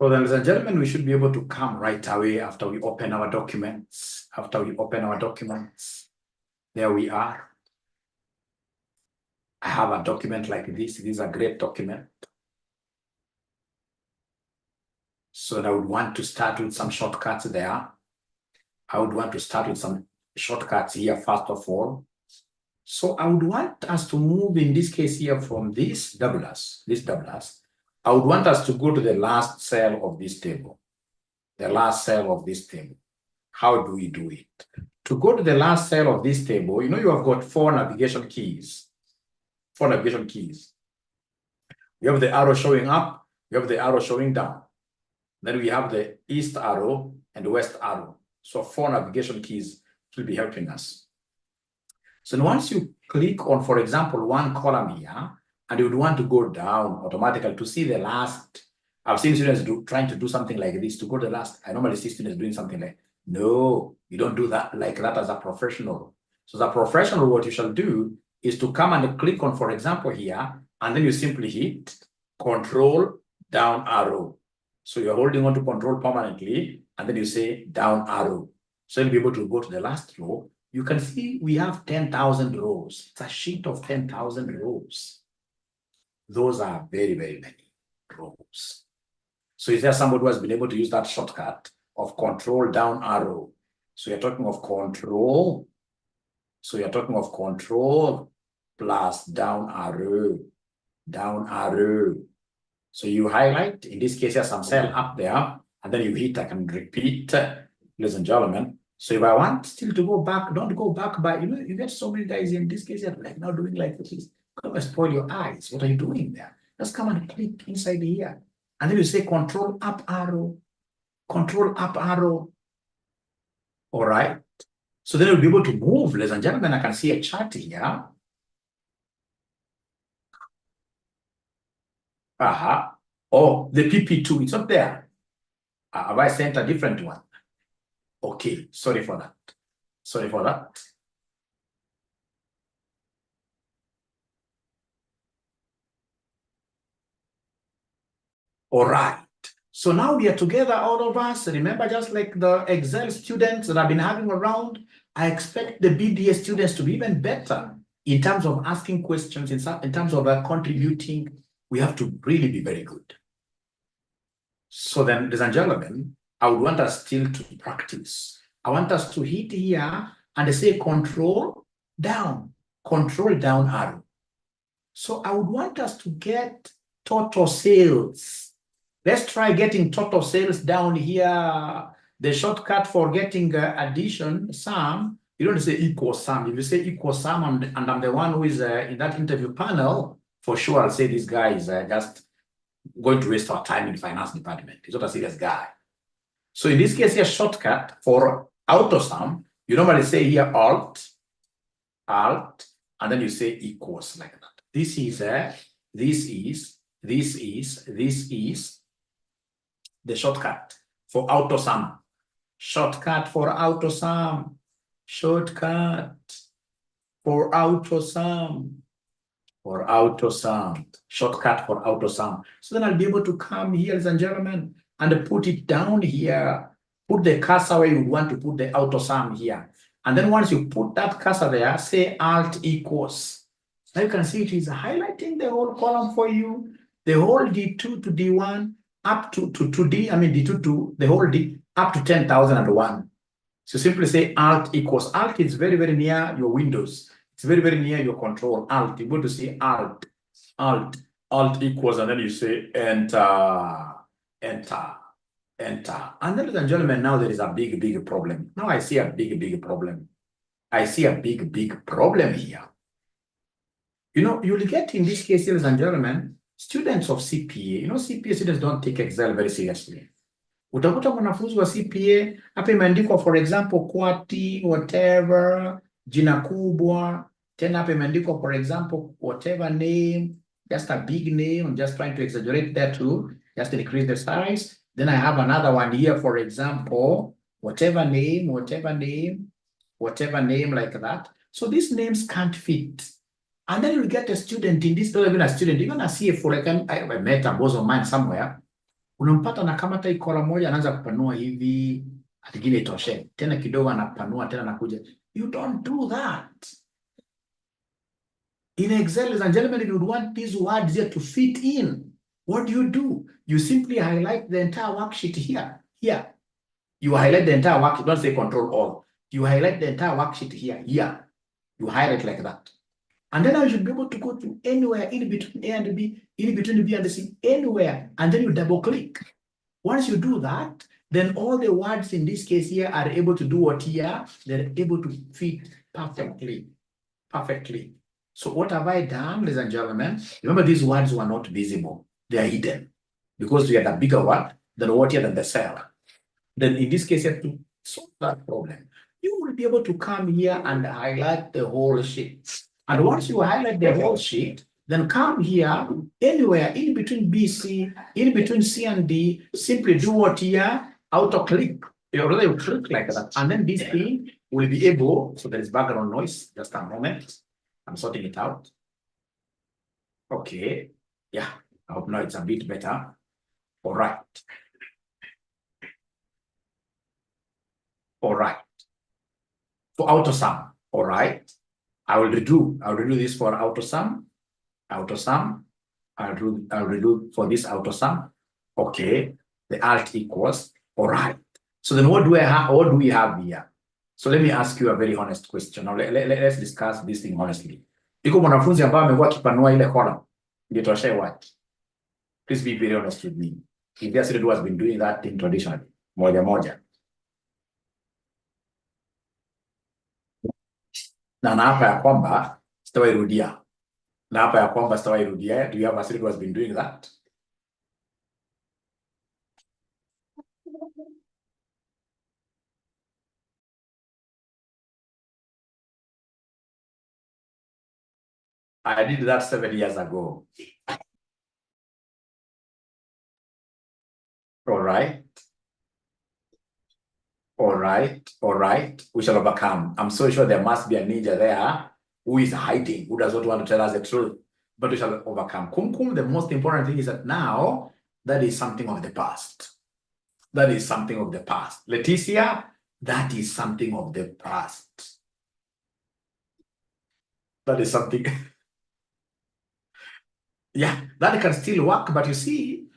So then, ladies and gentlemen, we should be able to come right away after we open our documents. There we are. I have a document like this. This is a great document. So I would want to start with some shortcuts there. I would want to start with some shortcuts here, first of all. So I would want us to move, in this case here, from this double S. I would want us to go to the last cell of this table. The last cell of this table. How do we do it? To go to the last cell of this table, you have got four navigation keys. We have the arrow showing up, we have the arrow showing down. Then we have the east arrow and the west arrow. So four navigation keys will be helping us. So once you click on, for example, one column here, and you would want to go down automatically to see the last. I've seen students trying to do something like this, to go to the last. I normally see students doing something like, no, you don't do that like that as a professional. So as a professional, what you shall do is to come and click on, for example, here, and then you simply hit Control down arrow. So you're holding on to Control permanently, and then you say down arrow. So you'll be able to go to the last row. You can see we have 10,000 rows. It's a sheet of 10,000 rows. Those are very, very many rows. So is there somebody who has been able to use that shortcut of Control down arrow? So you're talking of Control. So you're talking of Control plus down arrow. So you highlight, in this case, there's some cell up there, and then you hit, I can repeat, ladies and gentlemen. So if I want still to go back, don't go back by, you get so many guys in this case, you're like now doing like this. Come and spoil your eyes. What are you doing there? Just come and click inside here. And then you say Control up arrow. All right. So then you'll be able to move, ladies and gentlemen. I can see a chart here. Oh, the PP2, it's not there. Have I sent a different one? Okay, sorry for that. All right. So now we are together, all of us. Remember, just like the Excel students that I've been having around, I expect the BDA students to be even better in terms of asking questions, in terms of contributing. We have to really be very good. So then, ladies and gentlemen, I would want us still to practice. I want us to hit here and say Control down arrow. So I would want us to get total sales. Let's try getting total sales down here. The shortcut for getting addition, sum, you don't say equal sum. If you say equal sum, and I'm the one who is in that interview panel, for sure I'll say this guy is just going to waste our time in the finance department. He's not a serious guy. So in this case here, shortcut for auto sum, you normally say here Alt, and then you say equals like that. This is the shortcut for auto sum. Shortcut for auto sum. So then I'll be able to come here, ladies and gentlemen, and put it down here. Put the cursor where you want to put the auto sum here. And then once you put that cursor there, say Alt equals. Now you can see it is highlighting the whole column for you, the whole D2 to D1, up to D, D2 to the whole D, up to 10,001. So simply say Alt equals. Alt is very, very near your Windows. It's very, very near your Control. Alt, you go to see Alt equals, and then you say Enter. And then, ladies and gentlemen, now there is a big problem. Now I see a big problem. I see a big problem here. You'll get in this case, ladies and gentlemen, students of CPA. CPA students don't take Excel very seriously. Utakuta mwanafunzi wa CPA, hapa imeandikwa for example, QWERTY, whatever, jina kubwa, tena hapa imeandikwa for example, whatever name, just a big name. I'm just trying to exaggerate that too, just to increase the size. Then I have another one here, for example, whatever name, like that. So these names can't fit. And then you get a student in this, not even a student, even a CFO, like I met a boss of mine somewhere, Unampata na kama hata kola moja anaanza kupanua hivi, atigile itoshe. Tena kidogo anapanua, tena anakuja. You don't do that. In Excel, ladies and gentlemen, if you want these words here to fit in, what do? You simply highlight the entire worksheet here. Here. You highlight the entire worksheet. Don't say control all. You highlight the entire worksheet here. Here. You highlight like that. And then I should be able to go to anywhere in between A and B, in between B and C, anywhere. And then you double click. Once you do that, then all the words in this case here are able to do what here? They're able to fit perfectly. Perfectly. So what have I done, ladies and gentlemen? Remember, these words were not visible. They are hidden. Because we had a bigger word than what here than the cell. Then in this case, you have to solve that problem. You will be able to come here and highlight the whole sheet. And once you highlight the whole sheet, then come here, anywhere in between BC, in between C and D, simply do what here? Auto click. You already click like that. And then this thing will be able, so there is background noise, just a moment. I'm sorting it out. Okay. Yeah, I hope now it's a bit better. All right. All right. For AutoSum, all right. I'll redo this for AutoSum. I'll redo for this AutoSum. Okay. The alt equals. All right. So then what do I have? What do we have here? So let me ask you a very honest question. Now let's discuss this thing honestly. Iko mwanafunzi ambaye amekuwa akipanua ile column. Ndio tuwashe what? Please be very honest with me. If the student who has been doing that thing traditionally, moja. Na hapa ya kwamba sitawairudia. Do you have a student who has been doing that? I did that 7 years ago. All right. We shall overcome. I'm so sure there must be a ninja there who is hiding, who does not want to tell us the truth, but we shall overcome. The most important thing is that now that is something of the past. Leticia, that is something of the past. That is something. Yeah, that can still work, but you see,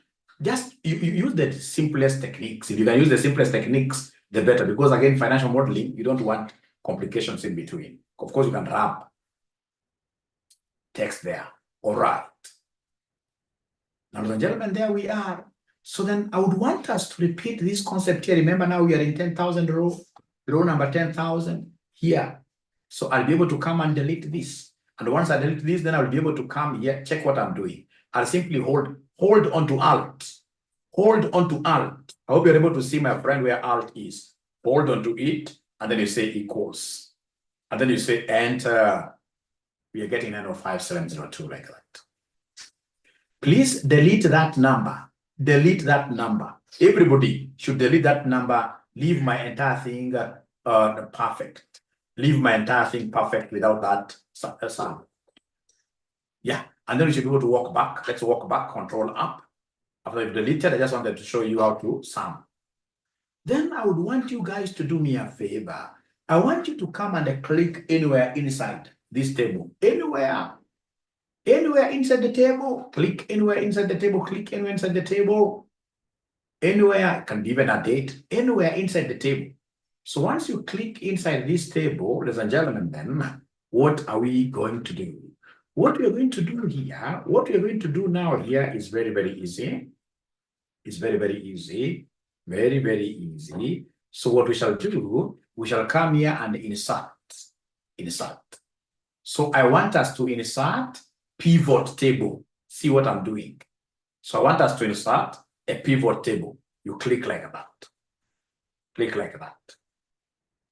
just you use the simplest techniques. If you can use the simplest techniques, the better, because again, financial modeling, you don't want complications in between. Of course, you can wrap text there. All right. Now, ladies and gentlemen, there we are. So then I would want us to repeat this concept here. Remember, now we are in 10,000 row number 10,000 here. So I'll be able to come and delete this. And once I delete this, then I'll be able to come here, check what I'm doing. I'll simply hold onto Alt. Hold onto Alt. I hope you're able to see, my friend, where Alt is. Hold onto it, and then you say equals. And then you say enter. We are getting 905,702 like that. Please delete that number. Delete that number. Everybody should delete that number. Leave my entire thing perfect. Leave my entire thing perfect without that sum. Yeah, and then you should be able to walk back. Let's walk back, control up. After I've deleted, I just wanted to show you how to sum. Then I would want you guys to do me a favor. I want you to come and click anywhere inside this table. Anywhere inside the table. Click anywhere inside the table. Click anywhere inside the table. Anywhere, it can be even a date. Anywhere inside the table. So once you click inside this table, ladies and gentlemen, then what are we going to do? What we are going to do here, what we are going to do now here is very, very easy. It's very, very easy. Very, very easy. So what we shall do, we shall come here and insert. So I want us to insert pivot table. See what I'm doing. So I want us to insert a pivot table. You click like that. Click like that.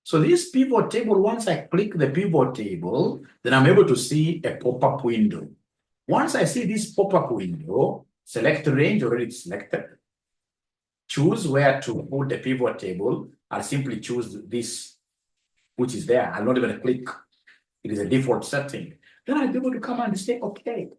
So this pivot table, once I click the pivot table, then I'm able to see a pop-up window. Once I see this pop-up window, select range, already selected. Choose where to put the pivot table. I'll simply choose this, which is there. I'll not even click. It is a default setting. Then I'll be able to come and say, okay.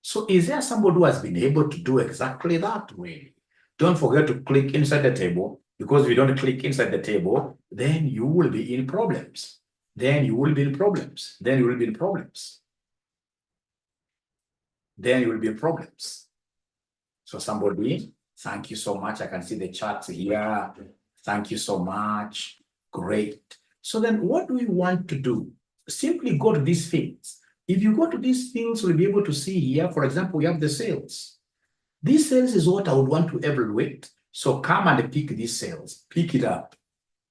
So is there somebody who has been able to do exactly that way? Don't forget to click inside the table, because if you don't click inside the table, then you will be in problems. Then you will be in problems. Then you will be in problems. Then you will be in problems. So somebody, thank you so much. I can see the charts here. Thank you so much. Great. So then what do we want to do? Simply go to these fields. If you go to these fields, we'll be able to see here, for example, we have the sales. This sales is what I would want to evaluate. So come and pick these sales. Pick it up,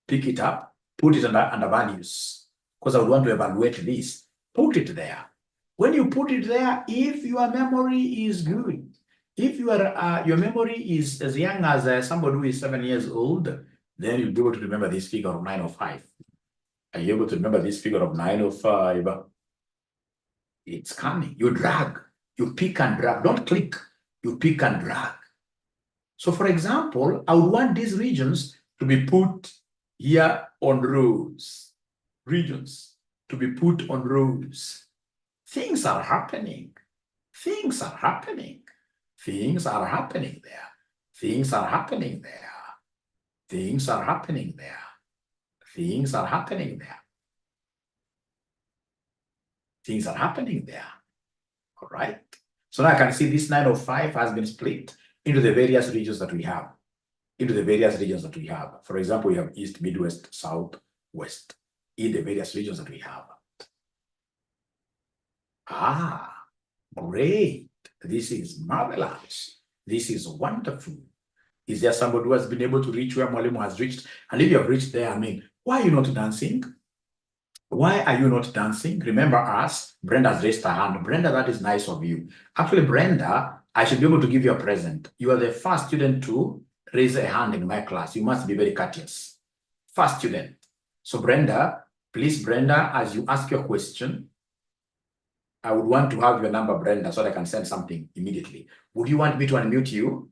put it under values, because I would want to evaluate this. Put it there. When you put it there, if your memory is good, if your memory is as young as somebody who is 7 years old, then you'll be able to remember this figure of 905. Are you able to remember this figure of 905? It's coming. You drag, you pick and drag. Don't click, you pick and drag. So for example, I would want these regions to be put here on rows. Regions to be put on rows. Things are happening. Things are happening. Things are happening there. Things are happening there. Things are happening there. Things are happening there. Things are happening there. All right. So now I can see this 905 has been split into the various regions that we have. For example, we have East, Midwest, South, West, in the various regions that we have. Ah, great. This is marvelous. This is wonderful. Is there somebody who has been able to reach where Mwalimu has reached? And if you have reached there, I mean, why are you not dancing? Why are you not dancing? Remember us. Brenda has raised her hand. Brenda, that is nice of you. Actually, Brenda, I should be able to give you a present. You are the first student to raise a hand in my class. You must be very courteous. First student. So Brenda, please, Brenda, as you ask your question, I would want to have your number, Brenda, so that I can send something immediately. Would you want me to unmute you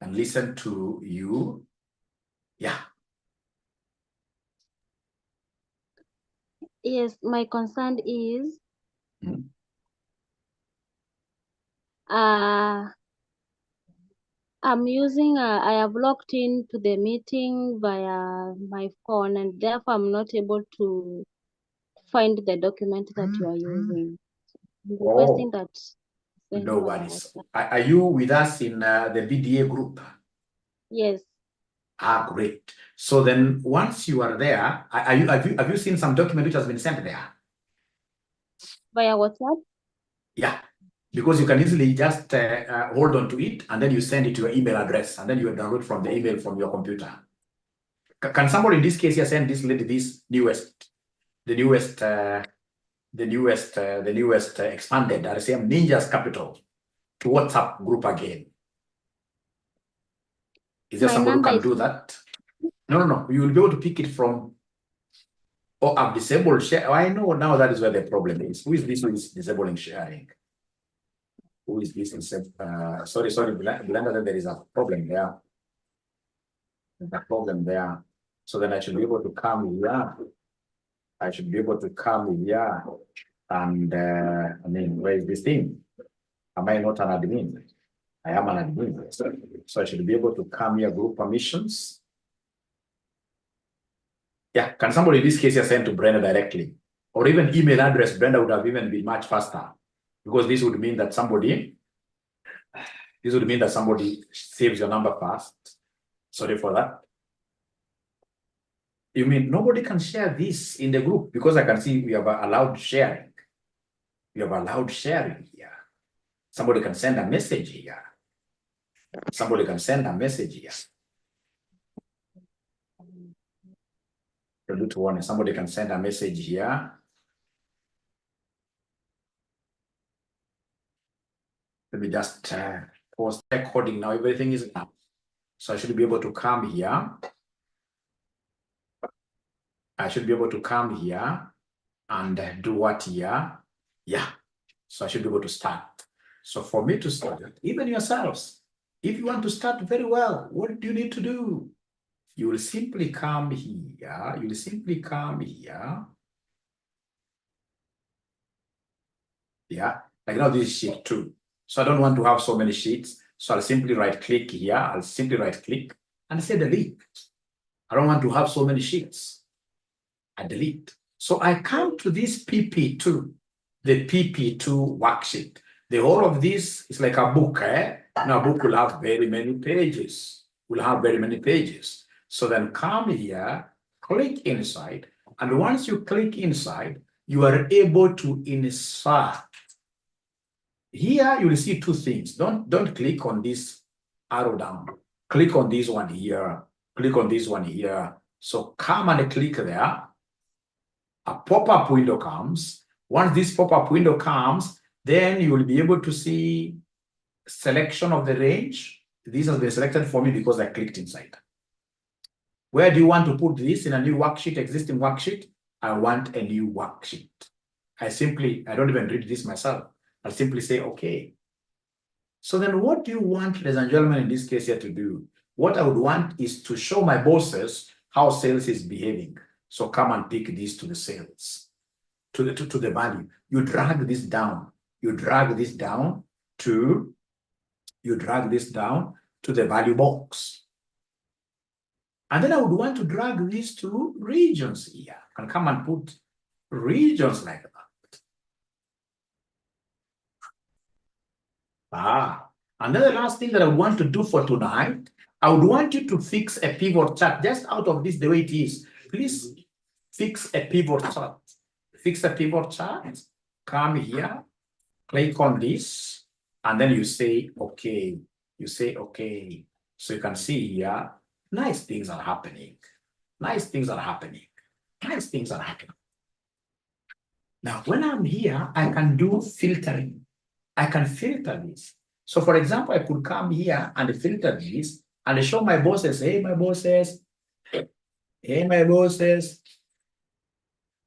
and listen to you? Yeah. Yes, my concern is I'm using I have logged into the meeting via my phone, and therefore I'm not able to find the document that you are using. I'm requesting that sent No via worries. WhatsApp. Are you with us in the VDA group? Yes, Ah, great. So then once you are there, have you seen some document which has been sent there? via WhatsApp. Yeah, because you can easily just hold on to it and then you send it to your email address and then you download from the email from your computer. Can somebody in this case here send this lady this the newest expanded RCM Ninjas Capital to WhatsApp group again? Is there My somebody who number can is do that? No. You will be able to pick it from. Oh, I've disabled share. Oh, I know now that is where the problem is. Who is this who is disabling sharing? Who is this? Sorry, Blender, then there is a problem there. There's a problem there. So then I should be able to come here. I should be able to come here. And I mean, where is this thing? Am I not an admin? I am an admin. So I should be able to come here, group permissions. Yeah, can somebody in this case here send to Brenda directly? Or even email address, Brenda would have even been much faster. Because this would mean that somebody saves your number fast. Sorry for that. You mean nobody can share this in the group? Because I can see we have allowed sharing. We have allowed sharing here. Somebody can send a message here. Somebody can send a message here. Somebody can send a message here. Let me just pause recording now. Everything is up. So I should be able to come here. I should be able to come here and do what here? Yeah. So I should be able to start. So for me to start, even yourselves, if you want to start very well, what do you need to do? You will simply come here. You will simply come here. Yeah. Like now this is sheet 2. So I don't want to have so many sheets. So I'll simply right click here. I'll simply right click and say delete. I don't want to have so many sheets. I delete. So I come to this PP2, the PP2 worksheet. The whole of this is like a book. Now a book will have very many pages. So then come here, click inside. And once you click inside, you are able to insert. Here you will see two things. Don't click on this arrow down. Click on this one here. Click on this one here. So come and click there. A pop-up window comes. Once this pop-up window comes, then you will be able to see selection of the range. These have been selected for me because I clicked inside. Where do you want to put this? In a new worksheet, existing worksheet? I want a new worksheet. I don't even read this myself. I'll simply say, okay. So then what do you want, ladies and gentlemen, in this case here to do? What I would want is to show my bosses how sales is behaving. So come and pick this to the sales, to the value. You drag this down. You drag this down to the value box. And then I would want to drag this to regions here. I can come and put regions like that. And then the last thing that I want to do for tonight, I would want you to fix a pivot chart just out of this the way it is. Please fix a pivot chart. Fix a pivot chart. Come here, click on this, and then you say, okay. You say, okay. So you can see here, nice things are happening. Nice things are happening. Nice things are happening. Now, when I'm here, I can do filtering. I can filter this. So, for example, I could come here and filter this and show my bosses, hey, my bosses,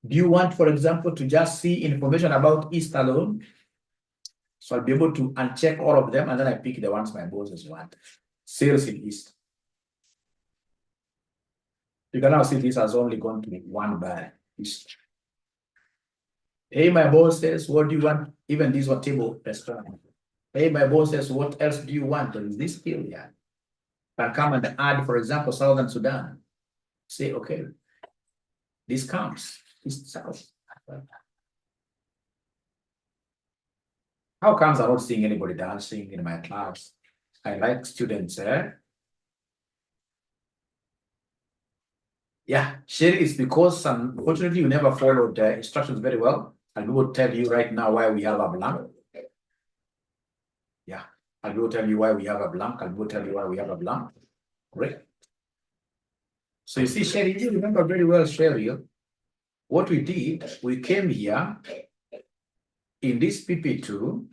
do you want, for example, to just see information about East alone? So I'll be able to uncheck all of them, and then I pick the ones my bosses want. Sales in East. You can now see this has only gone to one by East. Hey, my bosses, what do you want? Even this one table restaurant. Hey, my bosses, what else do you want? There is this field here. Can come and add, for example, Southern Sudan. Say, okay, this comes. East, South. How comes I'm not seeing anybody dancing in my class? I like students, Yeah, Sherry, it's because unfortunately you never followed the instructions very well. And we will tell you right now why we have a blank. Yeah, I will tell you why we have a blank. I will tell you why we have a blank. Great. So you see, Sherry, you remember very well, Sherry, what we did, we came here in this PP2.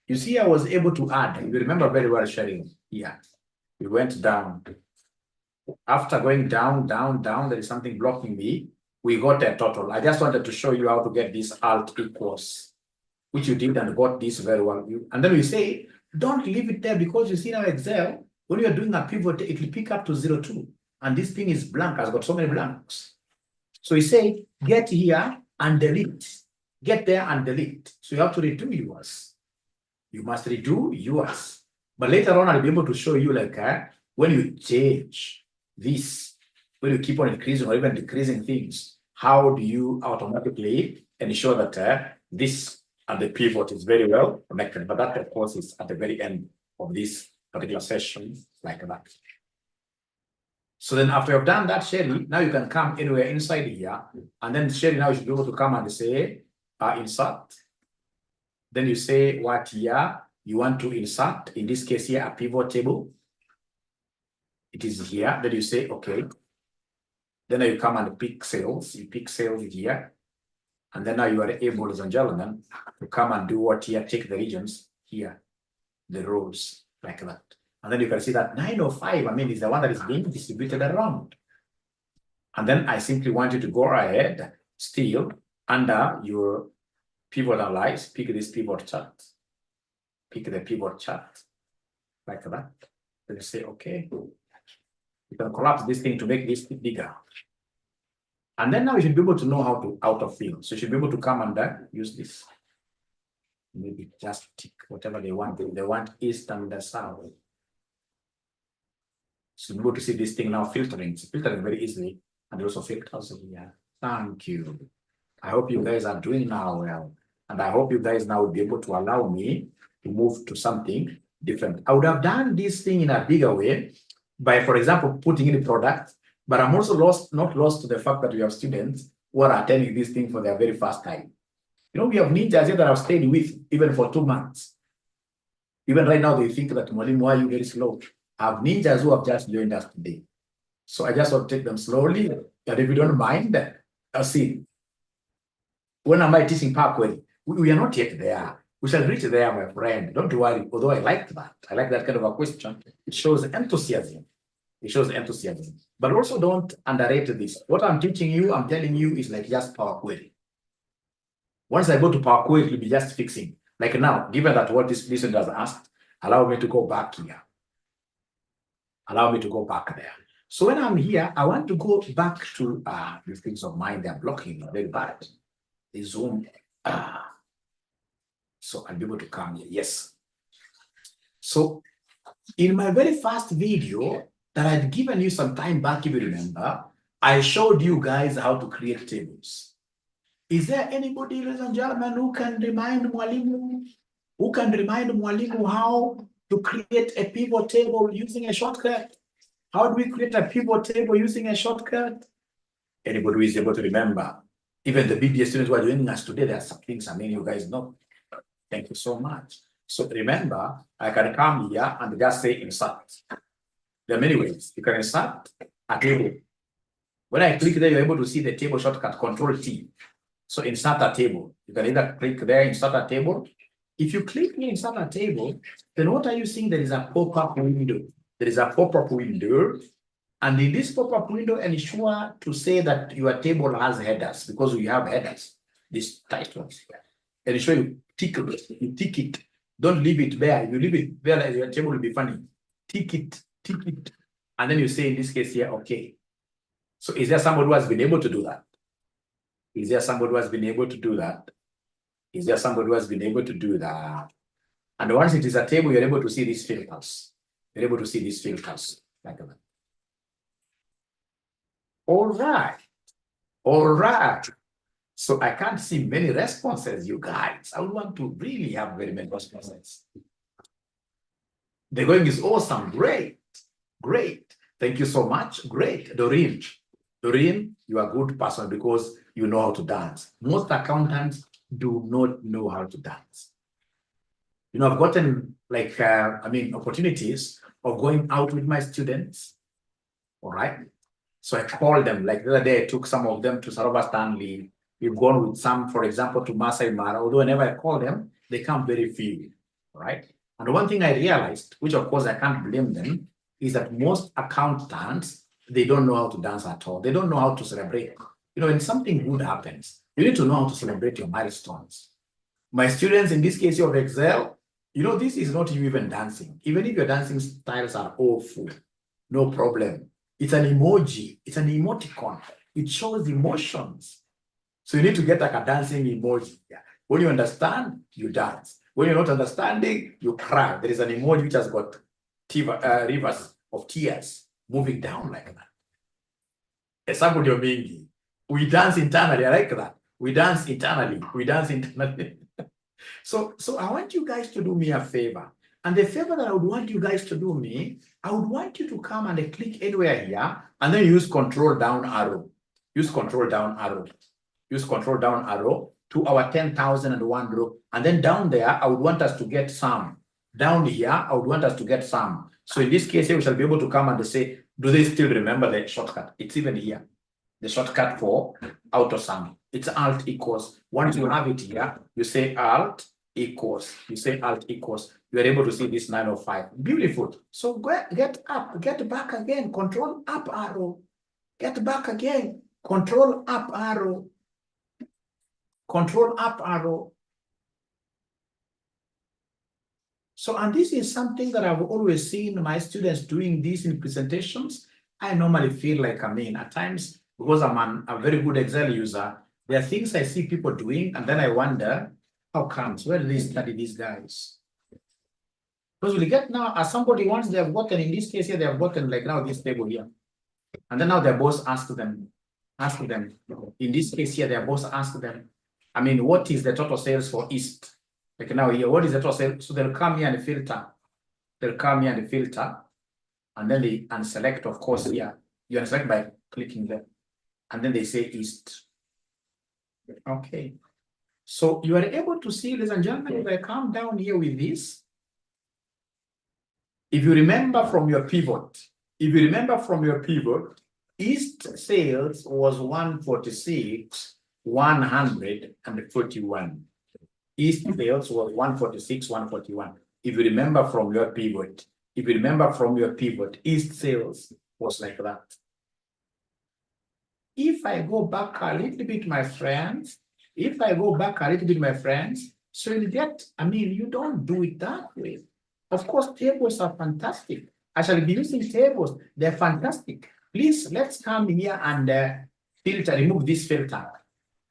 You see, I was able to add. You remember very well, Sherry. Yeah, we went down. After going down, there is something blocking me. We got a total. I just wanted to show you how to get this alt equals, which you did and got this very well. And then we say, don't leave it there because you see now Excel, when you're doing a pivot, it will pick up to 0.2. And this thing is blank, has got so many blanks. So we say, get here and delete. Get there and delete. So you have to redo yours. You must redo yours. But later on, I'll be able to show you like when you change this, when you keep on increasing or even decreasing things, how do you automatically ensure that this and the pivot is very well connected? But that, of course, is at the very end of this particular session, like that. So then after you've done that, Sherry, now you can come anywhere inside here. And then Sherry, now you should be able to come and say, insert. Then you say what here you want to insert. In this case here, a pivot table. It is here. Then you say, okay. Then you come and pick sales. You pick sales here. And then now you are able, ladies and gentlemen, to come and do what here, take the regions here, the rows, like that. And then you can see that 905, I mean, is the one that is being distributed around. And then I simply want you to go ahead, still under your pivot analyze, pick this pivot chart. Pick the pivot chart, like that. Then you say, okay. You can collapse this thing to make this bigger. And then now you should be able to know how to out of fill. So you should be able to come and use this. maybe just tick whatever they want. They want east and the south. So you're able to see this thing now filtering. It's filtering very easily, and also filters here. Thank you. I hope you guys are doing now well, and I hope you guys now will be able to allow me to move to something different. I would have done this thing in a bigger way by, for example, putting in the product, but I'm also not lost to the fact that we have students who are attending this thing for their very first time. You know, we have ninjas here that I've stayed with even for 2 months. Even right now, they think that, Mwalimu, why are you very slow? I have ninjas who have just joined us today. So I just want to take them slowly. And if you don't mind, I'll see. When am I teaching Parkway? We are not yet there. We shall reach there, my friend. Don't worry. Although I like that. I like that kind of a question. It shows enthusiasm. It shows enthusiasm. But also don't underrate this. What I'm teaching you, I'm telling you, is like just Power Query. Once I go to Power Query, it will be just fixing. Like now, given that what this listener has asked, allow me to go back here. Allow me to go back there. So when I'm here, I want to go back to these things of mine. They're blocking very bad. They zoom. So I'll be able to come here. Yes. So in my very first video that I'd given you some time back, if you remember, I showed you guys how to create tables. Is there anybody, ladies and gentlemen, who can remind Mwalimu how to create a pivot table using a shortcut? How do we create a pivot table using a shortcut? Anybody who is able to remember? Even the BBA students who are joining us today, there are some things I mean you guys know. Thank you so much. So remember, I can come here and just say insert. There are many ways. You can insert a table. When I click there, you're able to see the table shortcut, Control T. So insert a table. You can either click there, insert a table. If you click here, insert a table, then what are you seeing? There is a pop-up window. There is a pop-up window. And in this pop-up window, ensure to say that your table has headers, because we have headers, these titles here. Ensure you tick it. Don't leave it there. You leave it there, your table will be funny. Tick it. And then you say, in this case here, okay. So is there somebody who has been able to do that? Is there somebody who has been able to do that? Is there somebody who has been able to do that? And once it is a table, you're able to see these filters. You're able to see these filters like that. All right. So I can't see many responses, you guys. I would want to really have very many responses. The going is awesome. Great. Thank you so much. Great. Doreen, you are a good person because you know how to dance. Most accountants do not know how to dance. You know, I've gotten like, opportunities of going out with my students. All right. So I called them, like the other day, I took some of them to Sarova Stanley. We've gone with some, for example, to Masai Mara, although whenever I call them, they come very few, right? And one thing I realized, which of course I can't blame them, is that most accountants, they don't know how to dance at all. They don't know how to celebrate. You know, when something good happens, you need to know how to celebrate your milestones. My students, in this case of Excel, you know, this is not you even dancing. Even if your dancing styles are awful, no problem. It's an emoji. It's an emoticon. It shows emotions. So you need to get like a dancing emoji. Yeah. When you understand, you dance. When you're not understanding, you cry. There is an emoji which has got rivers of tears moving down like that. We dance internally. I like that. We dance internally. So I want you guys to do me a favor. And the favor that I would want you guys to do me, I would want you to come and click anywhere here and then use control down arrow. Use control down arrow to our 10,001 row. And then down there, I would want us to get some. Down here, I would want us to get some. So in this case, we shall be able to come and say, do they still remember the shortcut? It's even here. The shortcut for auto sum. It's alt equals. Once you have it here, you say alt equals. You are able to see this 905. Beautiful. So get up, get back again, control up arrow. Get back again, control up arrow. So, and this is something that I've always seen my students doing this in presentations. I normally feel like, at times, because I'm a very good Excel user, there are things I see people doing, and then I wonder, How comes? Where do they study these guys? Because we get now, as somebody once they have gotten, in this case here, they have gotten like now this table here. And then now their boss asked them, in this case here, their boss asked them, I mean, what is the total sales for East? Like now here, what is the total sales? So they'll come here and filter. They'll come here and filter. And then they unselect, of course, here. You unselect by clicking there. And then they say East. Okay. So you are able to see, ladies and gentlemen, if I come down here with this, if you remember from your pivot, East sales was 146,141. East sales was 146,141. If you remember from your pivot, East sales was like that. If I go back a little bit, my friends, so you get, I mean, you don't do it that way. Of course, tables are fantastic. I shall be using tables. They're fantastic. Please, let's come here and filter, remove this filter.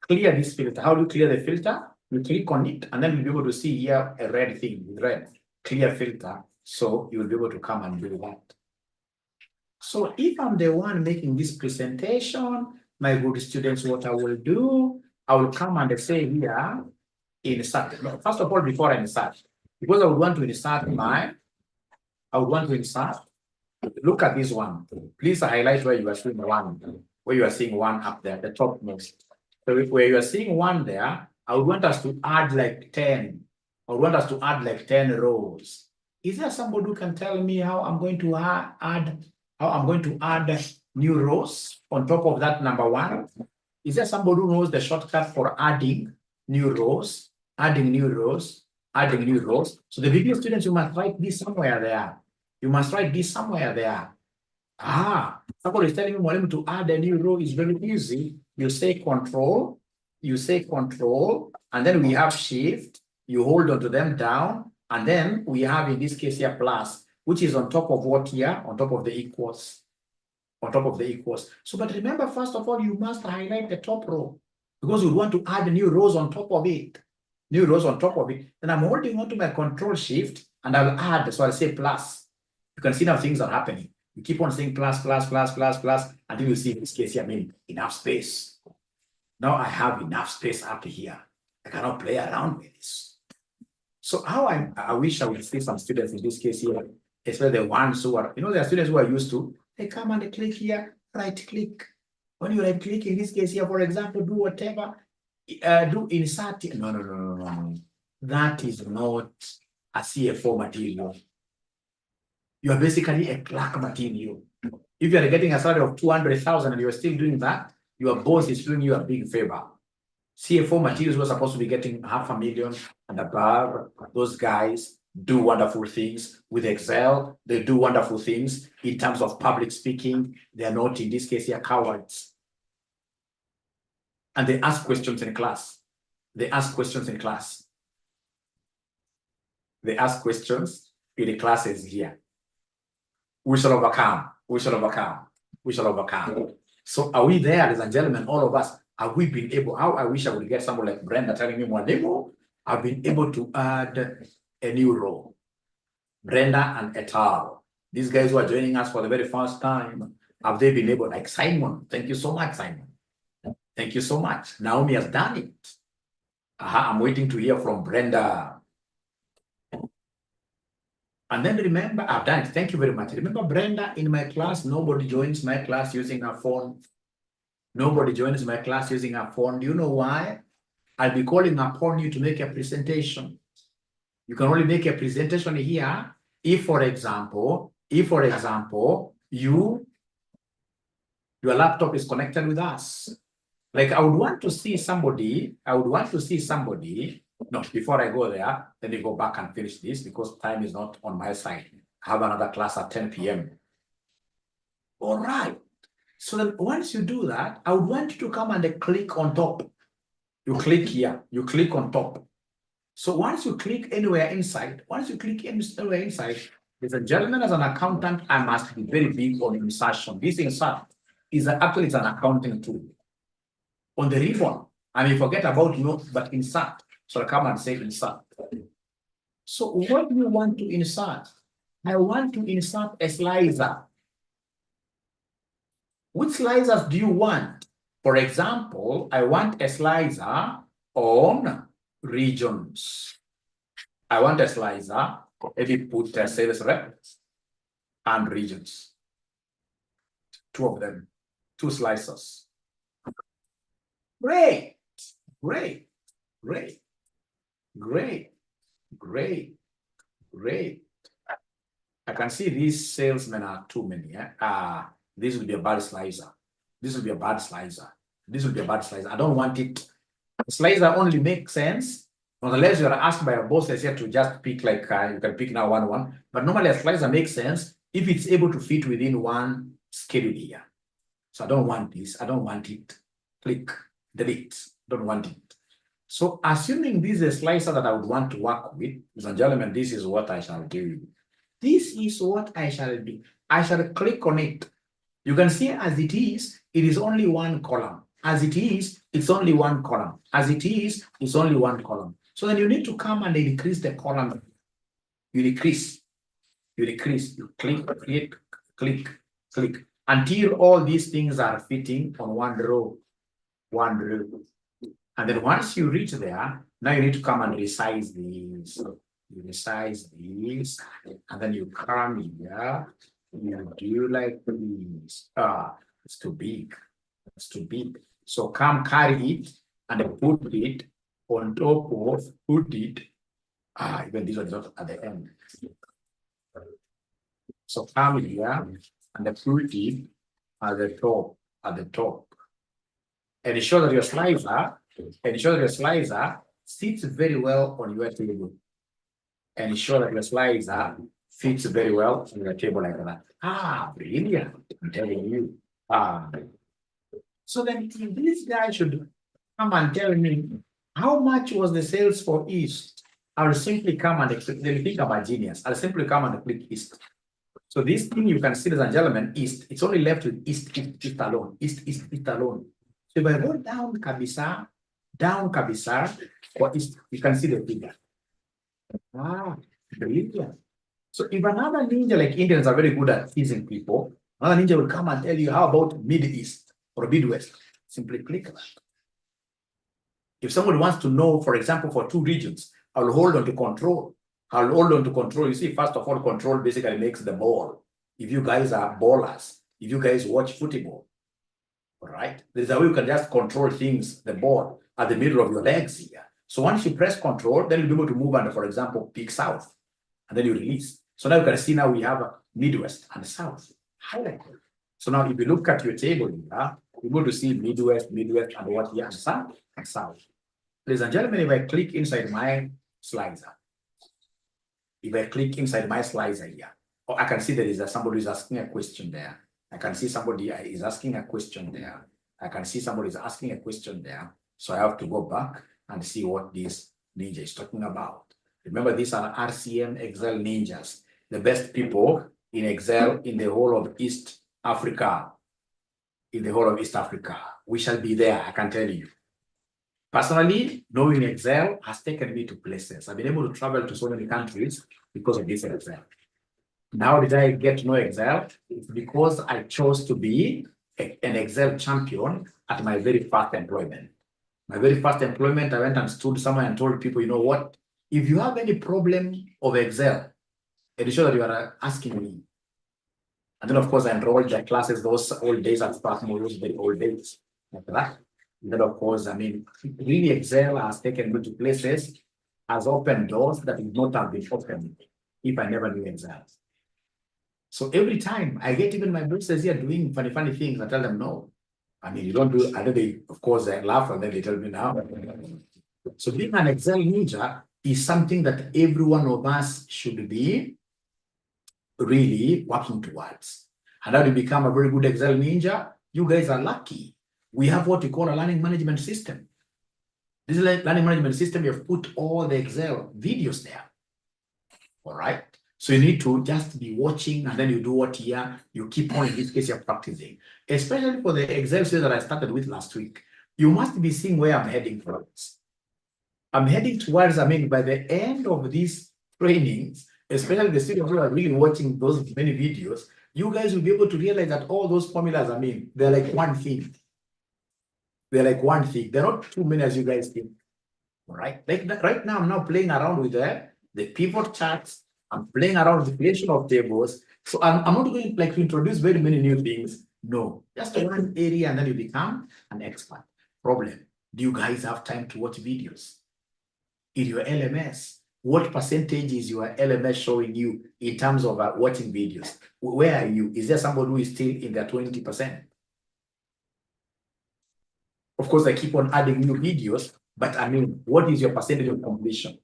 Clear this filter. How do you clear the filter? You click on it, and then you'll be able to see here a red thing with red. Clear filter. So you will be able to come and do that. So if I'm the one making this presentation, my good students, what I will do, I will come and say here, insert. First of all, before I insert, because I would want to insert look at this one. Please highlight where you are seeing one, up there, the topmost. So where you are seeing one there, I would want us to add like 10. I would want us to add like 10 rows. Is there somebody who can tell me how I'm going to add new rows on top of that number 1? Is there somebody who knows the shortcut for adding new rows? So the video students, you must write this somewhere there. Somebody is telling me to add a new row is very easy. You say control, and then we have shift, you hold on to them down, and then we have in this case here plus, which is on top of what here? On top of the equals. So, but remember, first of all, you must highlight the top row because you want to add new rows on top of it. Then I'm holding on to my control shift and I'll add, so I'll say plus. You can see now things are happening. You keep on saying plus until you see in this case here, I mean, enough space. Now I have enough space up here. I cannot play around with this. So how I wish I would see some students in this case here, especially the ones who are, there are students who are used to, they come and they click here, right click. When you right click in this case here, for example, do whatever, do insert. No. That is not a CFO material. You are basically a clerk material. If you are getting a salary of 200,000 and you are still doing that, your boss is doing you a big favor. CFO materials were supposed to be getting 500,000 and above. Those guys do wonderful things with Excel. They do wonderful things in terms of public speaking. They are not, in this case here, cowards. And they ask questions in class. The classes here. We shall overcome. So are we there, ladies and gentlemen, all of us? Have we been able, how I wish I would get someone like Brenda telling me more demo, I've been able to add a new row. Brenda and et al. These guys who are joining us for the very first time, have they been able, like Simon? Thank you so much, Simon. Thank you so much. Naomi has done it. I'm waiting to hear from Brenda. And then remember, I've done it. Thank you very much. Remember, Brenda, in my class, nobody joins my class using a phone. Nobody joins my class using a phone. Do you know why? I'll be calling upon you to make a presentation. You can only make a presentation here if, for example, your laptop is connected with us. Like I would want to see somebody, no, before I go there, let me go back and finish this because time is not on my side. I have another class at 10 p.m. All right. So then once you do that, I would want you to come and click on top. You click here, you click on top. So once you click anywhere inside, there's a gentleman as an accountant, I must be very big on insertion. This insert is actually an accounting tool. On the ribbon, I may forget about notes, but insert. So I come and say insert. So what do you want to insert? I want to insert a slicer. Which slicers do you want? For example, I want a slicer on regions. I want a slicer, maybe put sales rep and regions. Two of them, two slicers. Great, great, great, great, great, great. I can see these salesmen are too many. This will be a bad slicer. This will be a bad slicer. This will be a bad slicer. I don't want it. A slicer only makes sense unless you are asked by a boss here to just pick like you can pick now one. But normally a slicer makes sense if it's able to fit within one schedule here. So I don't want this. I don't want it. Click, delete. Don't want it. So assuming this is a slicer that I would want to work with, ladies and gentlemen, this is what I shall do. This is what I shall do. I shall click on it. You can see as it is only one column. As it is, it's only one column. As it is, it's only one column. So then you need to come and increase the column. You decrease, you click, click, click, click, until all these things are fitting on one row. And then once you reach there, now you need to come and resize these. You resize these, and then you come here. You do like this. It's too big. It's too big. So come carry it and put it on top of, even this one is not at the end. So come here and put it at the top. And ensure that your slicer sits very well on your table. And ensure that your slicer fits very well on your table like that. Brilliant. I'm telling you. So then this guy should come and tell me how much was the sales for East. I'll simply come and they think I'm a genius. I'll simply come and click East. So this thing you can see, ladies and gentlemen, East. It's only left with East alone. East alone. So if I go down Kabisa, for East, you can see the figure. Brilliant. So if another ninja, like Indians are very good at teasing people, another ninja will come and tell you, how about Mid-East or Midwest? Simply click that. If someone wants to know, for example, for two regions, I'll hold on to control. You see, first of all, control basically makes the ball. If you guys are ballers, if you guys watch football, all right, there's a way you can just control things, the ball, at the middle of your legs here. So once you press control, then you'll be able to move and, for example, pick south, and then you release. So now you can see now we have a Midwest and South highlighted. So now if you look at your table here, you're going to see Midwest, and what here, and South. Ladies and gentlemen, if I click inside my slicer, here, or I can see there is somebody who's asking a question there. I can see somebody is asking a question there. I can see somebody is asking a question there. So I have to go back and see what this ninja is talking about. Remember, these are RCM Excel ninjas, the best people in Excel in the whole of East Africa. We shall be there, I can tell you. Personally, knowing Excel has taken me to places. I've been able to travel to so many countries because of this Excel. Now did I get to know Excel? It's because I chose to be an Excel champion at my very first employment. My very first employment, I went and stood somewhere and told people, you know what? If you have any problem of Excel, ensure that you are asking me. And then, of course, I enrolled the classes, those old days at Sparkmore, those very old days. Like that. And then, of course, I mean, really Excel has taken me to places, has opened doors that would not have been opened if I never knew Excel. So every time I get even my bosses here doing funny things, I tell them no. I mean, you don't do it. And then they, of course, they laugh and then they tell me now. So being an Excel ninja is something that every one of us should be really working towards. And how to become a very good Excel ninja? You guys are lucky. We have what we call a learning management system. This learning management system, you have put all the Excel videos there. All right. So you need to just be watching, and then you do what here, you keep on, in this case, you're practicing. Especially for the Excel series that I started with last week. You must be seeing where I'm heading towards. I'm heading towards, by the end of these trainings, especially the students who are really watching those many videos, you guys will be able to realize that all those formulas, they're like one thing. They're like one thing. They're not too many as you guys think. All right. Like right now, I'm now playing around with the pivot charts. I'm playing around with the creation of tables. So I'm not going to introduce very many new things. No, just one area and then you become an expert. Problem. Do you guys have time to watch videos? In your LMS, what percentage is your LMS showing you in terms of watching videos? Where are you? Is there somebody who is still in their 20%? Of course, I keep on adding new videos, but what is your percentage of completion?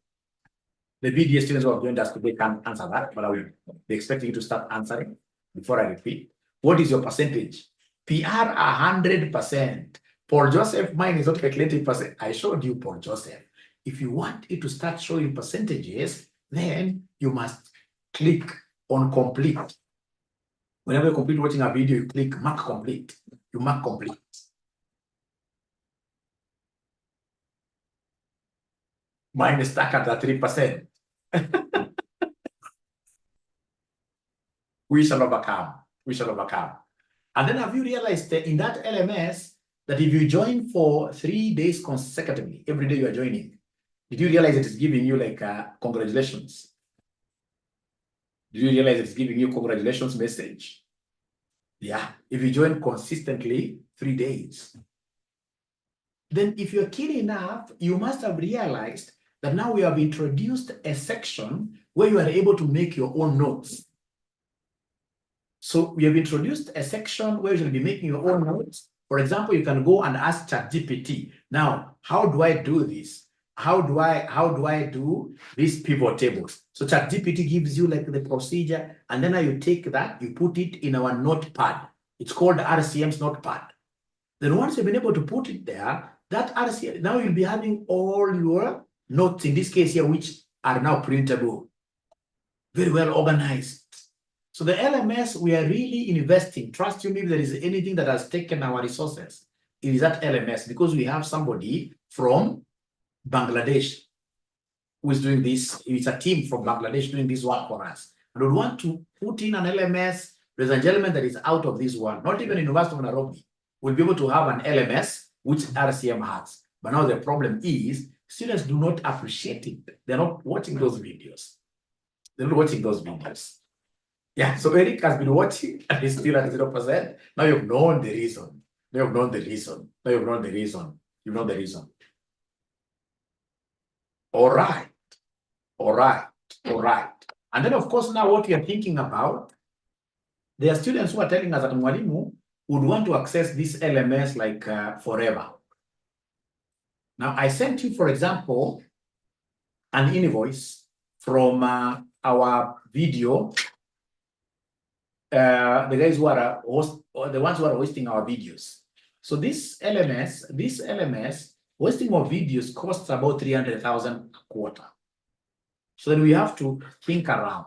The video students who have joined us today can't answer that, but I will be expecting you to start answering before I repeat. What is your percentage? PR 100%. Paul Joseph, mine is not calculating percent. I showed you Paul Joseph. If you want it to start showing percentages, then you must click on complete. Whenever you complete watching a video, you click mark complete. You mark complete. Mine is stuck at the 3%. We shall overcome. We shall overcome. And then have you realized that in that LMS that if you join for 3 days consecutively, every day you are joining, did you realize it is giving you like congratulations? Did you realize it's giving you congratulations message? Yeah, if you join consistently 3 days. Then if you're keen enough, you must have realized that now we have introduced a section where you are able to make your own notes. So we have introduced a section where you'll be making your own notes. For example, you can go and ask ChatGPT. Now, how do I do this? How do I do these pivot tables? So ChatGPT gives you like the procedure, and then you take that, you put it in our notepad. It's called RCM's notepad. Then once you've been able to put it there, that RCM, now you'll be having all your notes, in this case here, which are now printable, very well organized. So the LMS, we are really investing. Trust you me, if there is anything that has taken our resources, it is that LMS, because we have somebody from Bangladesh who is doing this. It's a team from Bangladesh doing this work for us. And we want to put in an LMS, ladies and gentlemen, that is out of this world. Not even University of Nairobi will be able to have an LMS which RCM has. But now the problem is students do not appreciate it. They're not watching those videos. They're not watching those videos. Yeah, so Eric has been watching and he's still at 0%. Now you've known the reason. Now you've known the reason. Now you've known the reason. You know the reason. All right. All right. All right. And then, of course, now what we are thinking about, there are students who are telling us that Mwalimu would want to access this LMS like forever. Now, I sent you, for example, an invoice from our video. The guys who are the ones who are hosting our videos. So this LMS hosting of videos costs about 300,000 a quarter. So then we have to think around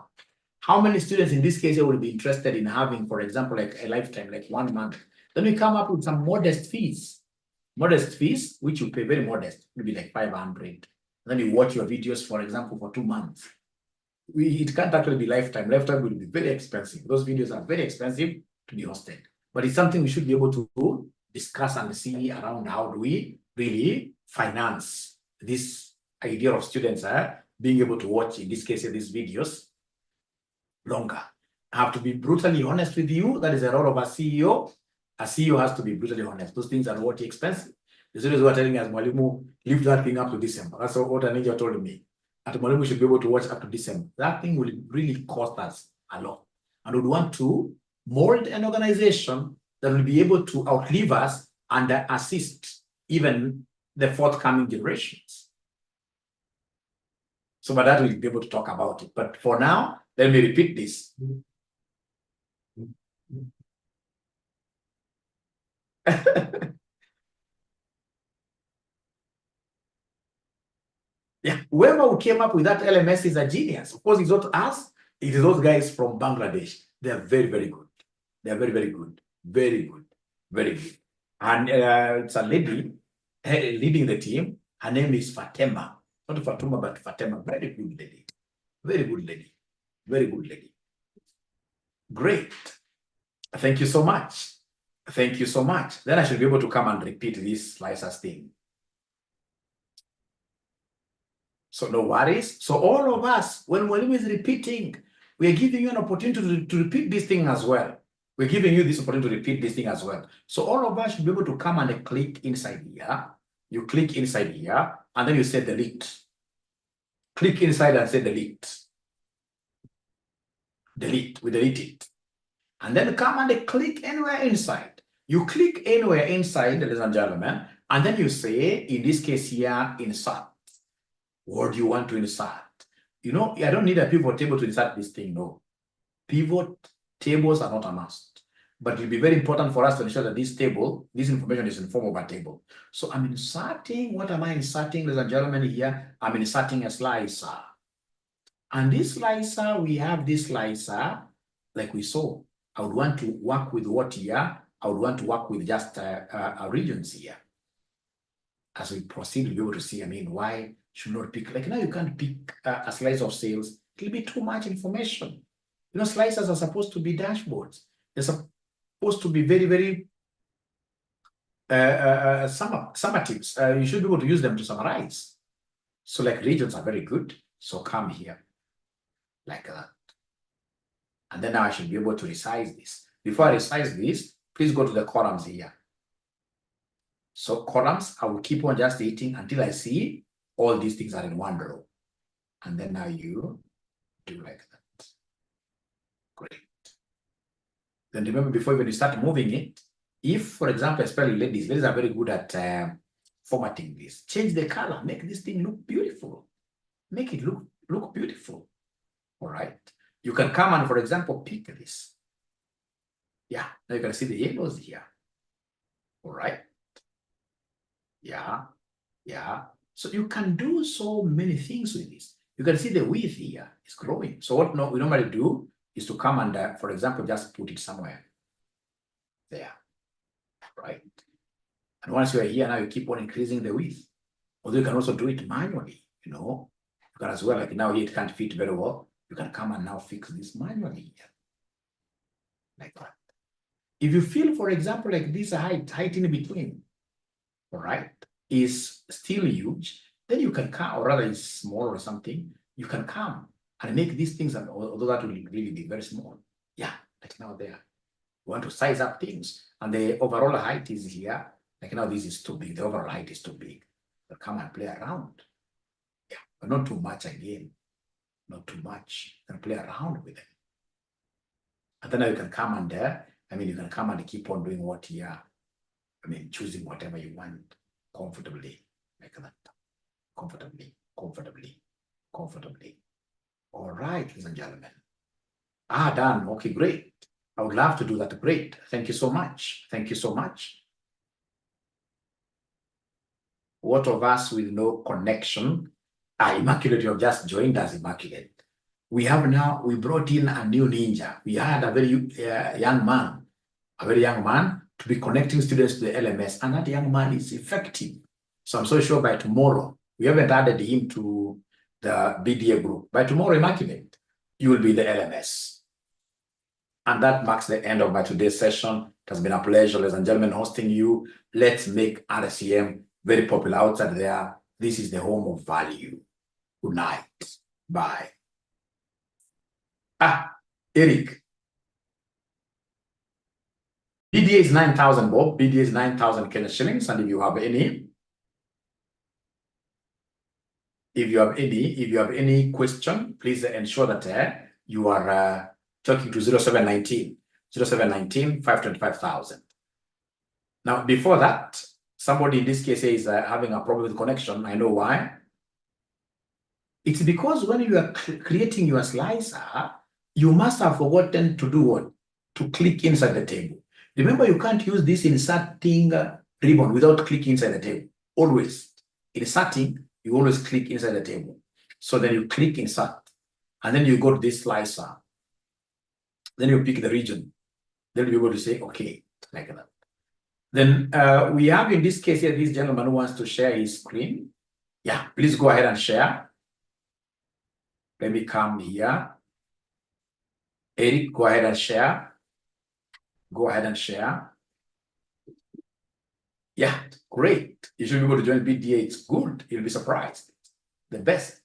how many students in this case will be interested in having, for example, like a lifetime, like 1 month. Then we come up with some modest fees, which you pay very modest, will be like 500. Then you watch your videos, for example, for 2 months. It can't actually be lifetime. Lifetime will be very expensive. Those videos are very expensive to be hosted. But it's something we should be able to discuss and see around how do we really finance this idea of students being able to watch, in this case, these videos longer. I have to be brutally honest with you. That is the role of a CEO. A CEO has to be brutally honest. Those things are what expensive. The students who are telling us, Mwalimu, leave that thing up to December. That's what a ninja told me. At Mwalimu, we should be able to watch up to December. That thing will really cost us a lot. And we want to mold an organization that will be able to outlive us and assist even the forthcoming generations. So by that, we'll be able to talk about it. But for now, let me repeat this. Yeah, whoever came up with that LMS is a genius. Of course, it's not us. It is those guys from Bangladesh. They are very, very good. They are very, very good. Very good. Very good. And it's a lady leading the team. Her name is Fatima. Not Fatuma, but Fatima. Very good lady. Very good lady. Very good lady. Great. Thank you so much. Thank you so much. Then I should be able to come and repeat this slicers thing. So no worries. So all of us, when Mwalimu is repeating, we are giving you an opportunity to repeat this thing as well. We're giving you this opportunity to repeat this thing as well. So all of us should be able to come and click inside here. You click inside here, and then you say delete. Click inside and say delete. Delete. We delete it. And then come and click anywhere inside. You click anywhere inside, ladies and gentlemen, and then you say, in this case here, insert. What do you want to insert? You know, I don't need a pivot table to insert this thing, no. Pivot tables are not a must. But it will be very important for us to ensure that this table, this information is in form of a table. So I'm inserting, what am I inserting, ladies and gentlemen, here? I'm inserting a slicer. And this slicer, we have this slicer, like we saw. I would want to work with what here? I would want to work with just regions here. As we proceed, we'll be able to see, I mean, why should not pick, like now you can't pick a slice of sales. It'll be too much information. You know, slices are supposed to be dashboards. They're supposed to be very, very summatives. You should be able to use them to summarize. So like regions are very good. So come here, like that. And then now I should be able to resize this. Before I resize this, please go to the columns here. So columns, I will keep on just eating until I see all these things are in one row. And then now you do like that. Great. Then remember, before even you start moving it, if, for example, especially ladies are very good at formatting this. Change the color, make this thing look beautiful. Make it look beautiful. All right. You can come and, for example, pick this. Yeah, now you can see the yellows here. All right. Yeah, yeah. So you can do so many things with this. You can see the width here is growing. So what we normally do is to come and, for example, just put it somewhere there, right? And once you are here, now you keep on increasing the width. Although you can also do it manually, you know. You can as well, like now here it can't fit very well. You can come and now fix this manually here, like that. If you feel, for example, like this height in between, all right, is still huge, then you can come, or rather is small or something, you can come and make these things, although that will really be very small. Yeah, like now there. You want to size up things, and the overall height is here. Like now this is too big, the overall height is too big. But come and play around. Yeah, but not too much again. Not too much. You can play around with it. And then you can come and you can come and keep on doing what here. I mean, choosing whatever you want comfortably, like that. Comfortably, comfortably, comfortably. All right, ladies and gentlemen. Done. Okay, great. I would love to do that. Great. Thank you so much. Thank you so much. What of us with no connection? Immaculate, you have just joined us, Immaculate. We brought in a new ninja. We had a very young man to be connecting students to the LMS, and that young man is effective. So I'm so sure by tomorrow, we haven't added him to the BDA group. By tomorrow, Immaculate, you will be the LMS. And that marks the end of my today's session. It has been a pleasure, ladies and gentlemen, hosting you. Let's make RCM very popular outside there. This is the home of value. Good night. Bye. Eric. BDA is 9,000, Bob. BDA is 9,000 Kenya shillings. And if you have any question, please ensure that you are talking to 0719 525,000. Now, before that, somebody in this case is having a problem with connection. I know why. It's because when you are creating your slicer, you must have forgotten to do what? To click inside the table. Remember, you can't use this inserting ribbon without clicking inside the table. Always. Inserting, you always click inside the table. So then you click insert. And then you go to this slicer. Then you pick the region. Then you'll be able to say, okay, like that. Then we have in this case here, this gentleman who wants to share his screen. Yeah, please go ahead and share. Let me come here. Eric, go ahead and share. Go ahead and share. Yeah, great. You should be able to join BDA. It's good. You'll be surprised. The best.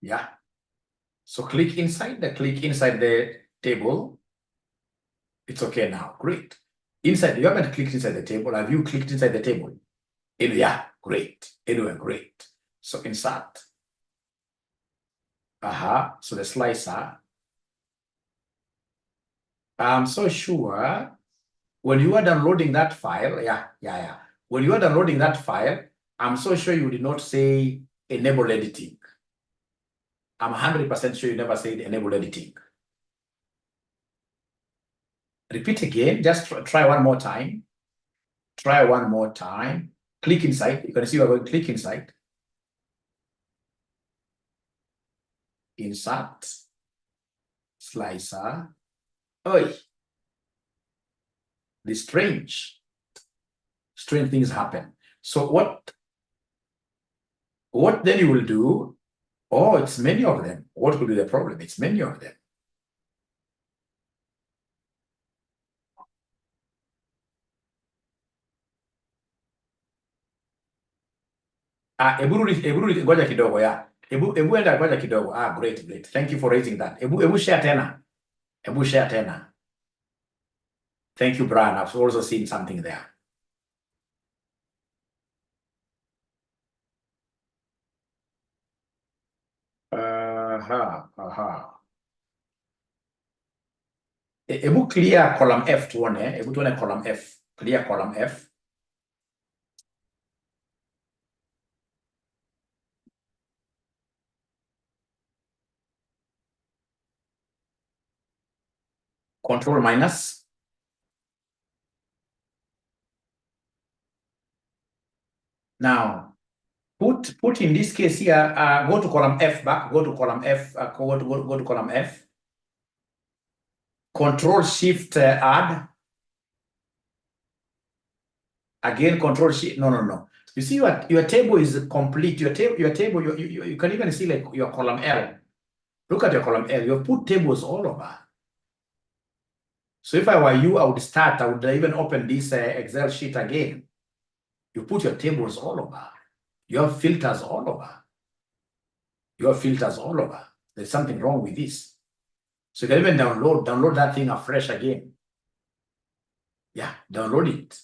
Yeah. So click inside the table. It's okay now. Great. Inside, you haven't clicked inside the table. Have you clicked inside the table? Yeah, great. Anyway, great. So insert. So the slicer. I'm so sure when you are downloading that file, when you are downloading that file, I'm so sure you did not say enable editing. I'm 100% sure you never said enable editing. Repeat again, just try one more time. Try one more time. Click inside. You can see we're going to click inside. Insert. Slicer. Oi. The strange things happen. So what then you will do? Oh, it's many of them. What could be the problem? It's many of them. Ngoja kidogo ya. Ebu enda ngoja kidogo. Great. Thank you for raising that. Ebu share tena. Ebu share tena. Thank you, Brian. I've also seen something there. Ebu clear column F tuone. Ebu tuone column F. Clear column F. Control minus. Now, put in this case here, go to column F back, go to column F, go to column F. Control Shift add. Again, Control Shift. No. You see what your table is complete. Your table, you can even see like your column L. Look at your column L. You've put tables all over. So if I were you, I would even open this Excel sheet again. You put your tables all over. You have filters all over. There's something wrong with this. So you can even download that thing afresh again. Yeah, download it.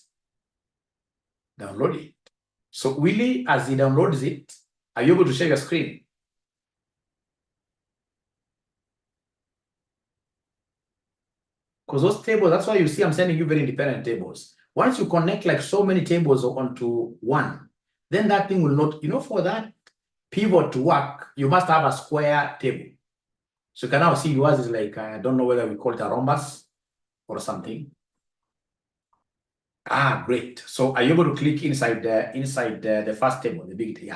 So Willie, as he downloads it, are you able to share your screen? Because those tables, that's why you see I'm sending you very independent tables. Once you connect like so many tables onto one, then that thing will not, for that pivot to work, you must have a square table. So you can now see yours is like, I don't know whether we call it a rhombus or something. Great. So are you able to click inside the first table, the big,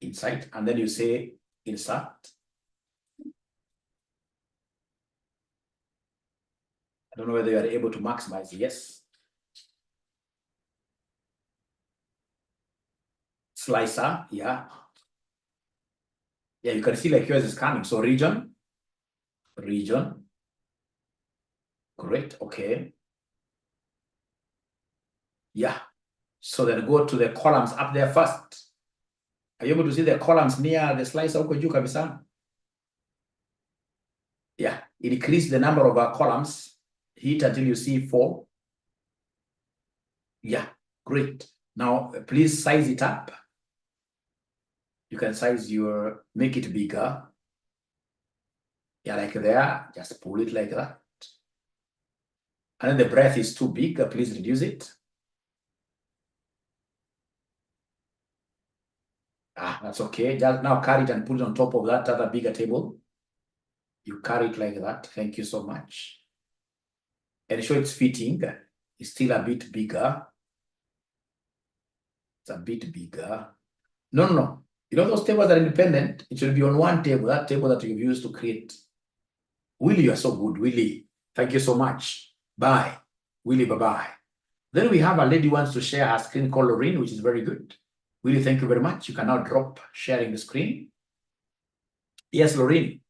inside, and then you say insert. I don't know whether you are able to maximize. Yes. Slicer, yeah, you can see like yours is coming. So region, great, okay. Yeah, so then go to the columns up there first. Are you able to see the columns near the slicer huko juu kabisa? Yeah, increase the number of columns. Hit until you see 4. Yeah, great. Now, please size it up. You can make it bigger. Yeah, like there, just pull it like that. And then the breadth is too big, please reduce it. That's okay. Just now carry it and put it on top of that other bigger table. You carry it like that. Thank you so much. And show it's fitting. It's still a bit bigger. It's a bit bigger. No. You know those tables are independent. It should be on one table, that table that you've used to create. Willie, you are so good, Willie. Thank you so much. Bye. Willie, bye-bye. Then we have a lady who wants to share her screen called Lorraine, which is very good. Willie, thank you very much. You can now drop sharing the screen. Yes, Lorraine,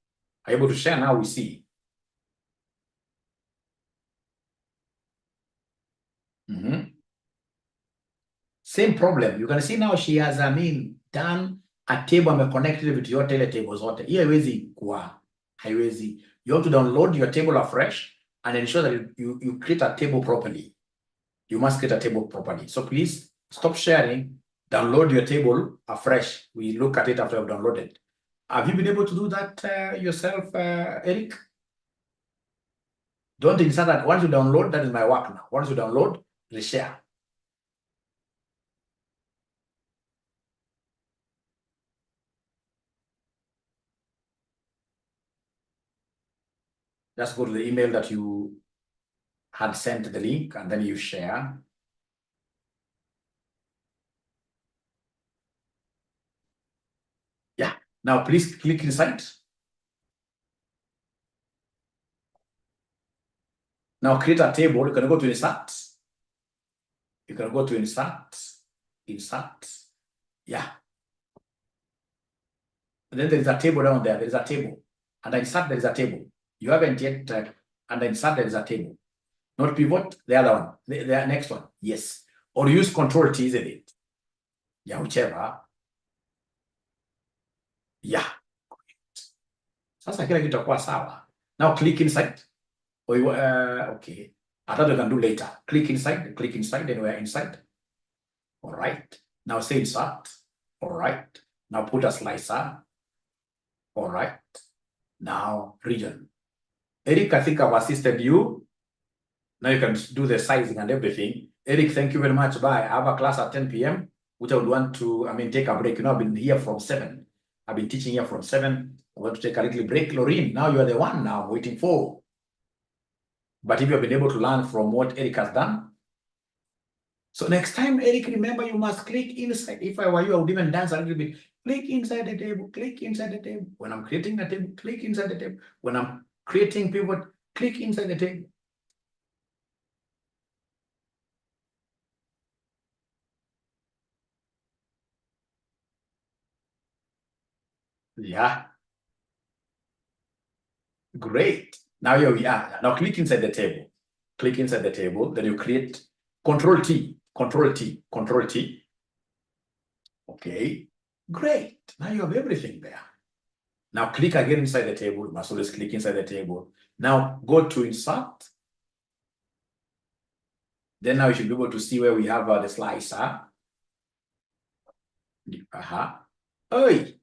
are you able to share now? We see. Same problem. You can see now she has, done a table and connected with your tele-table zote. Here haiwezi kuwa, haiwezi. You have to download your table afresh and ensure that you create a table properly. You must create a table properly. So please stop sharing, download your table afresh. We look at it after you've downloaded. Have you been able to do that yourself, Eric? Don't insert that. Once you download, that is my work now. Once you download, reshare. Just go to the email that you had sent the link and then you share. Yeah. Now please click inside. Now create a table. You can go to insert. You can go to insert. Yeah. And then there is a table down there. There is a table. And insert, there is a table. You haven't yet, and insert, there is a table. Not pivot, the other one. The next one. Yes. Or use Control T, isn't it? Yeah, whichever. Yeah. Sasa kila kitu itakuwa sawa. Now click inside. Okay. I thought you can do later. Click inside, anywhere inside. All right. Now say insert. All right. Now put a slicer. All right. Now region. Eric, I think I've assisted you. Now you can do the sizing and everything. Eric, thank you very much. Bye. I have a class at 10 p.m., which I would want to, take a break. You know, I've been here from 7. I've been teaching here from 7. I want to take a little break. Lorraine, now you are the one now I'm waiting for. But if you have been able to learn from what Eric has done. So next time, Eric, remember you must click inside. If I were you, I would even dance a little bit. Click inside the table. Click inside the table. When I'm creating the table, click inside the table. When I'm creating pivot, click inside the table. Yeah. Great. Now here we are. Now click inside the table. Click inside the table. Then you create Control T. Control T. Control T. Okay. Great. Now you have everything there. Now click again inside the table. You must always click inside the table. Now go to insert. Then now you should be able to see where we have the slicer. Hey,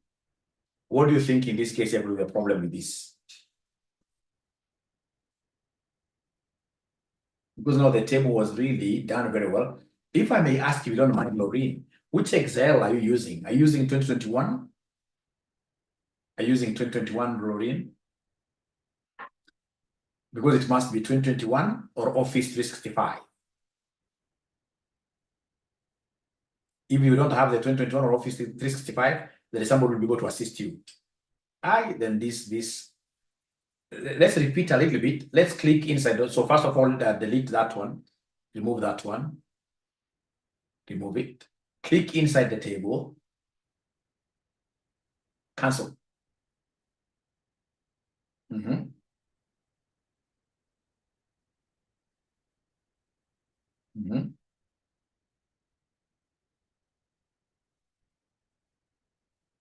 what do you think in this case you have a problem with this? Because now the table was really done very well. If I may ask you, if you don't mind, Lorraine, which Excel are you using? Are you using 2021? Are you using 2021, Lorraine? Because it must be 2021 or Office 365. If you don't have the 2021 or Office 365, then somebody will be able to assist you. Then this. Let's repeat a little bit. Let's click inside. So first of all, delete that one. Remove that one. Remove it. Click inside the table. Cancel.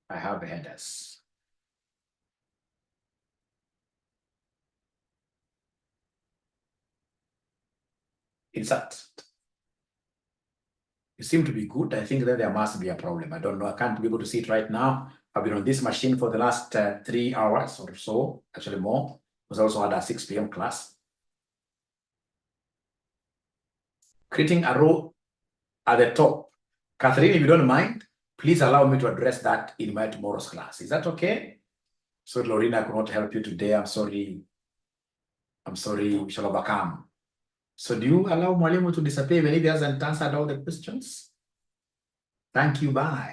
I have headers. Insert. You seem to be good. I think that there must be a problem. I don't know. I can't be able to see it right now. I've been on this machine for the last 3 hours or so, actually more. Was also had a 6 p.m. class. Creating a row at the top. Catherine, if you don't mind, please allow me to address that in my tomorrow's class. Is that okay? So, Lorena, I could not help you today. I'm sorry. We shall overcome. So do you allow Mwalimu to disappear when he hasn't answered all the questions? Thank you. Bye.